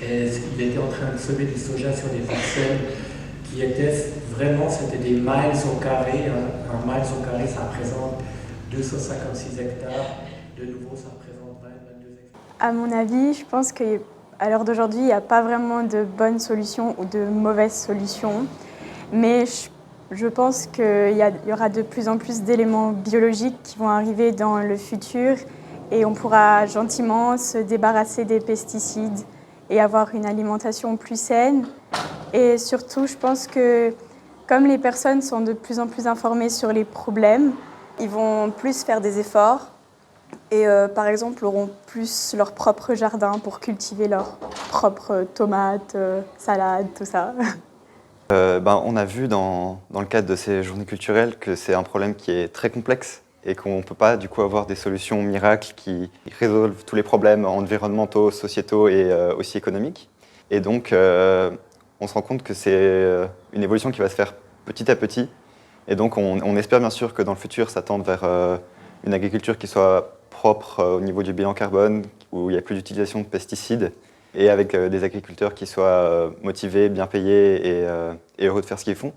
Et il était en train de semer du soja sur des parcelles qui étaient vraiment, c'était des miles au carré. Un miles au carré, ça représente 256 hectares. De nouveau, ça représente 22 hectares. À mon avis, je pense qu'à l'heure d'aujourd'hui, il n'y a pas vraiment de bonnes solutions ou de mauvaises solutions. Mais je pense qu'il y aura de plus en plus d'éléments biologiques qui vont arriver dans le futur et on pourra gentiment se débarrasser des pesticides et avoir une alimentation plus saine. Et surtout, je pense que comme les personnes sont de plus en plus informées sur les problèmes, ils vont plus faire des efforts et par exemple auront plus leur propre jardin pour cultiver leurs propres tomates, salades, tout ça. On a vu dans le cadre de ces journées culturelles que c'est un problème qui est très complexe et qu'on ne peut pas du coup avoir des solutions miracles qui résolvent tous les problèmes environnementaux, sociétaux et aussi économiques. Et donc on se rend compte que c'est une évolution qui va se faire petit à petit. Et donc on espère bien sûr que dans le futur ça tende vers une agriculture qui soit propre au niveau du bilan carbone, où il n'y a plus d'utilisation de pesticides, et avec des agriculteurs qui soient motivés, bien payés et heureux de faire ce qu'ils font.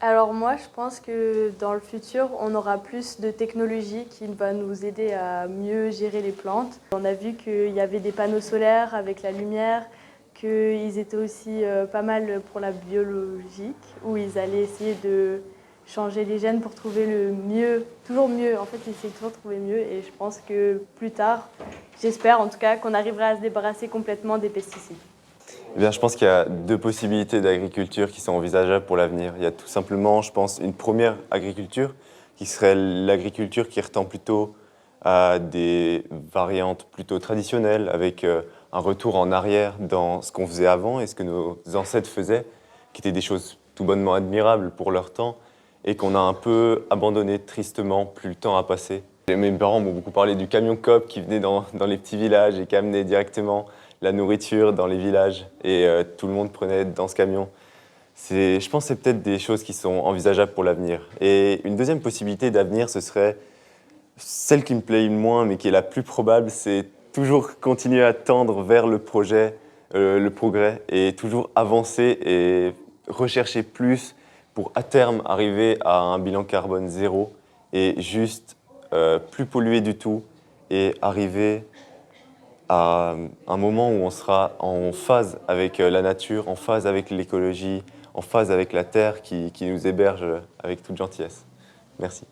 Alors moi, je pense que dans le futur, on aura plus de technologie qui va nous aider à mieux gérer les plantes. On a vu qu'il y avait des panneaux solaires avec la lumière, qu'ils étaient aussi pas mal pour la biologique, où ils allaient essayer de changer les gènes pour trouver le mieux, toujours mieux. En fait, ils essaient toujours de trouver mieux et je pense que plus tard, j'espère en tout cas, qu'on arrivera à se débarrasser complètement des pesticides. Eh bien, je pense qu'il y a deux possibilités d'agriculture qui sont envisageables pour l'avenir. Il y a tout simplement, je pense, une première agriculture qui serait l'agriculture qui retend plutôt à des variantes plutôt traditionnelles avec un retour en arrière dans ce qu'on faisait avant et ce que nos ancêtres faisaient, qui étaient des choses tout bonnement admirables pour leur temps et qu'on a un peu abandonné tristement, plus le temps a passé. Mes parents m'ont beaucoup parlé du camion coop qui venait dans les petits villages et qui amenait directement la nourriture dans les villages et tout le monde prenait dans ce camion. Je pense que c'est peut-être des choses qui sont envisageables pour l'avenir. Et une deuxième possibilité d'avenir, ce serait celle qui me plaît le moins mais qui est la plus probable, c'est toujours continuer à tendre vers le projet, le progrès et toujours avancer et rechercher plus pour à terme arriver à un bilan carbone zéro et juste plus polluer du tout et arriver à un moment où on sera en phase avec la nature, en phase avec l'écologie, en phase avec la terre qui nous héberge avec toute gentillesse. Merci.